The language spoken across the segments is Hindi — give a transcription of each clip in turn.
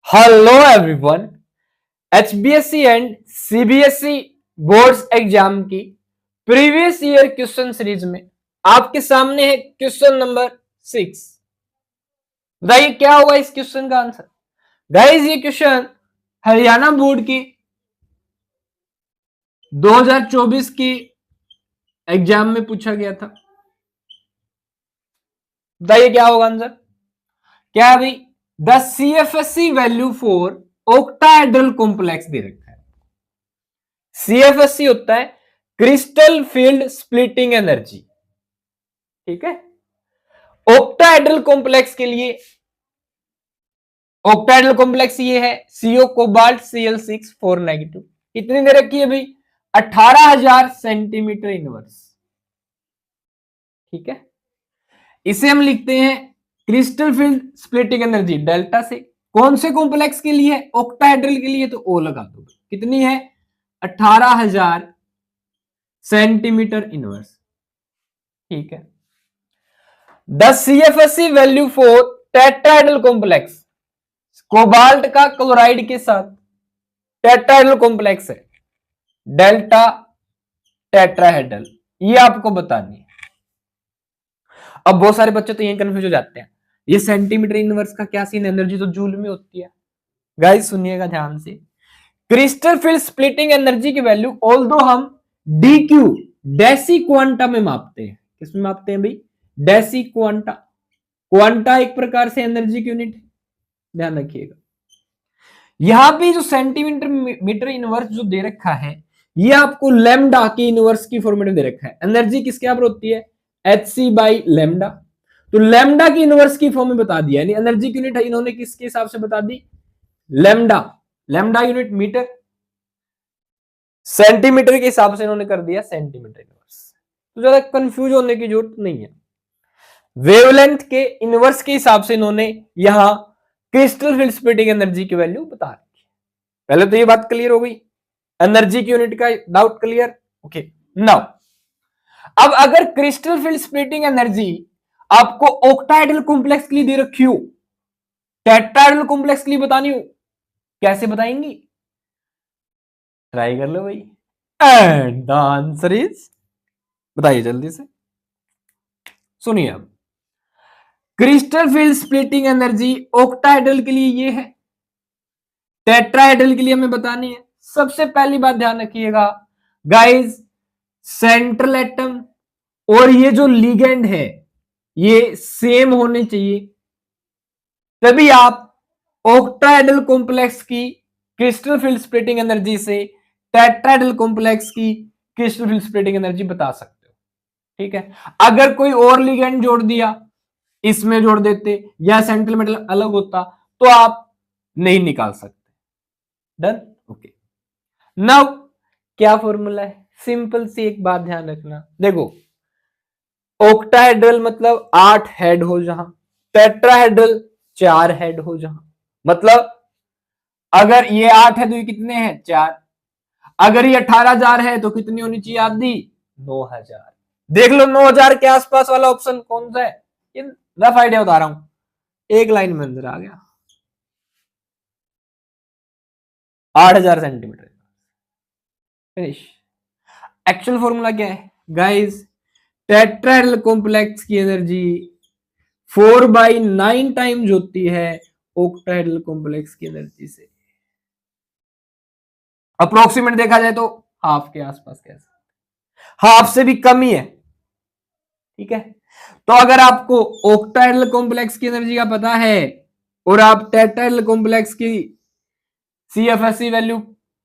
Hello everyone. HBSC and CBSE boards exam की प्रीवियस ईयर क्वेश्चन सीरीज में आपके सामने है क्वेश्चन नंबर 6। बताइए क्या होगा इस क्वेश्चन का आंसर। गाइस ये क्वेश्चन हरियाणा बोर्ड की 2024 की एग्जाम में पूछा गया था। बताइए क्या होगा आंसर। क्या है भाई, the CFSC value for octahedral complex दे रखा है। सीएफएससी होता है क्रिस्टल फील्ड स्प्लिटिंग एनर्जी, ठीक है। ऑक्टाहेड्रल कॉम्प्लेक्स के लिए ऑक्टाहेड्रल कॉम्प्लेक्स ये है सीओ कोबाल्ट Cl6 4 नेगेटिव। कितनी दे रखी है भाई, 18,000 सेंटीमीटर इनवर्स, ठीक है। इसे हम लिखते हैं crystal field splitting energy delta से। कौन से कॉम्प्लेक्स के लिए, ऑक्टाहेड्रल के लिए, तो ओ लगा दो। कितनी है, 18,000 सेंटीमीटर इनवर्स, ठीक है। The CFSC value for tetrahedral complex, cobalt का क्लोराइड के साथ टेट्राहेड्रल कॉम्प्लेक्स है डेल्टा टेट्राहेड्रल, ये आपको बतानी है। अब बहुत सारे बच्चे तो यही कंफ्यूज हो जाते हैं, ये सेंटीमीटर इनवर्स का क्या सीन, एनर्जी तो जूल में होती है। गाइस सुनिएगा ध्यान से, क्रिस्टल फील्ड स्प्लिटिंग एनर्जी की वैल्यू ऑल्दो हम डीक्यू डेसी क्वांटा में मापते हैं। किसमें मापते हैं भाई, डेसी क्वांटा। क्वांटा एक प्रकार से एनर्जी की यूनिट है, ध्यान रखिएगा। यहां पे जो सेंटीमीटर मीटर इनवर्स जो दे रखा है, ये आपको लेमडा की इनवर्स की फॉर्मेट में दे रखा है। एनर्जी किसके यहां पर होती है, hc बाई लेमडा। तो लेमडा की इनवर्स की फॉर्म में बता दिया, यानी एनर्जी की यूनिट इन्होंने किसके हिसाब से बता दी, lambda. Lambda unit metre, centimetre के हिसाब से इन्होंने कर दिया सेंटीमीटर इनवर्स। तो ज्यादा कंफ्यूज होने की जरूरत नहीं है। वेवलेंथ के इनवर्स के हिसाब से इन्होंने यहां क्रिस्टल फील्ड स्प्लिटिंग एनर्जी की वैल्यू बता रखी। पहले तो ये बात क्लियर हो गई, एनर्जी की यूनिट का डाउट क्लियर, ओके। नाउ अब अगर क्रिस्टल फील्ड स्प्लिटिंग एनर्जी आपको ऑक्टाहेड्रल कॉम्प्लेक्स के लिए दे रखी हो, टेट्राहेड्रल कॉम्प्लेक्स के लिए बतानी हो, कैसे बताएंगी, ट्राई कर लो भाई। एंड द आंसर इज, बताइए जल्दी से, सुनिए अब। Crystal field splitting energy octahedral के लिए ये है, टेट्राहेड्रल के लिए हमें बतानी है। सबसे पहली बात ध्यान रखिएगा गाइस, सेंट्रल एटम और ये जो लिगेंड है ये सेम होने चाहिए, तभी आप ऑक्टाहेड्रल कॉम्प्लेक्स की क्रिस्टल फील्ड स्प्लिटिंग एनर्जी से टेट्राहेड्रल कॉम्प्लेक्स की क्रिस्टल फील्ड स्प्लिटिंग एनर्जी बता सकते हो, ठीक है। अगर कोई और लिगेंड जोड़ दिया, इसमें जोड़ देते या सेंट्रल मेटल अलग होता, तो आप नहीं निकाल सकते। Done, okay. नाउ क्या फॉर्मूला है, सिंपल सी एक बात ध्यान रखना, देखो ऑक्टाहेड्रल मतलब 8 हेड हो जहां, टेट्राहेड्रल 4 हेड हो जहां। मतलब अगर ये 8 है तो ये कितने हैं, 4। अगर ये 18,000 है तो कितनी होनी चाहिए, आधी, 9,000। देख लो 9,000 के आसपास वाला ऑप्शन कौन सा है, ये रफ आइडिया बता रहा हूं, एक लाइन में अंदर आ गया, 8,000 सेंटीमीटर। फिनिश। एक्चुअल फॉर्मूला क्या है गाइस, टेट्राहेड्रल कॉम्प्लेक्स की एनर्जी 4/9 टाइम्स होती है ऑक्टाहेड्रल कॉम्प्लेक्स की एनर्जी से। अप्रोक्सीमेट देखा जाए तो हाफ के आसपास, कैसे हाफ से भी कम ही है, ठीक है। तो अगर आपको ऑक्टाहेड्रल कॉम्प्लेक्स की एनर्जी का पता है और आप टेट्राहेड्रल कॉम्प्लेक्स की सीएफएससी वैल्यू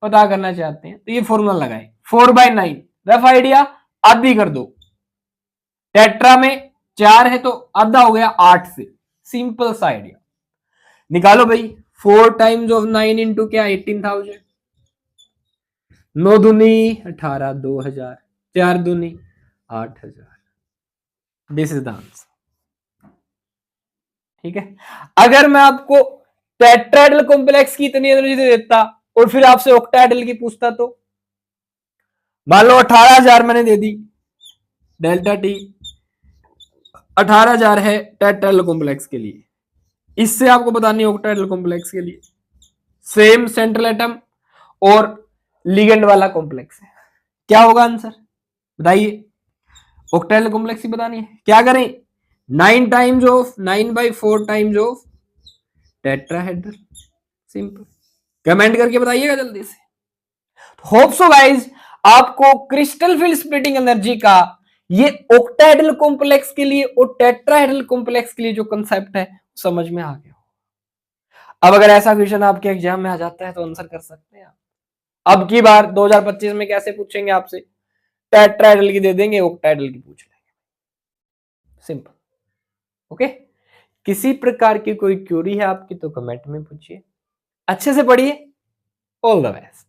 पता करना चाहते हैं, तो ये फॉर्मूला लगाए 4/9, रफ आइडिया आधी कर दो। टेट्रा में 4 है तो आधा हो गया 8 से, सिंपल सा आइडिया। निकालो भाई, 4 टाइम्स ऑफ 9 इंटू क्या, 18,000, 9 दूनी 18, 2,000, 4 दूनी 8,000। दिस इज द आंसर, ठीक है। अगर मैं आपको टेट्राहेड्रल कॉम्प्लेक्स की इतनी एनर्जी दे देता और फिर आपसे ऑक्टाहेड्रल की पूछता, तो मान लो 18,000 मैंने दे दी, डेल्टा टी 18,000 है टेट्राहेड्रल कॉम्प्लेक्स के लिए, इससे आपको बतानी है ऑक्टाहेड्रल कॉम्प्लेक्स के लिए, सेम सेंट्रल एटम और लिगेंड वाला कॉम्प्लेक्स है। क्या होगा आंसर बताइए? ऑक्टेहेड्रल कॉम्प्लेक्स ही बतानी है। क्या करें? 9 times of tetrahedral. Simple. Comment करके बताइएगा जल्दी से। होप सो गाइज आपको क्रिस्टल फील्ड स्प्लिटिंग एनर्जी का ये ऑक्टाहेड्रल कॉम्प्लेक्स के लिए और टेट्राहेड्रल कॉम्प्लेक्स के लिए जो कंसेप्ट है समझ में आ गया। अब अगर ऐसा क्वेश्चन आपके एग्जाम में आ जाता है तो आंसर कर सकते हैं आप। अब की बार 2025 में कैसे पूछेंगे आपसे? टेट्राहेड्रल की दे देंगे, ऑक्टाहेड्रल की पूछ लेंगे। सिंपल। ओके। किसी प्रकार की कोई क्यूरी है आपकी तो कमेंट में पूछिए। अच्छे से पढ़िए। All the best.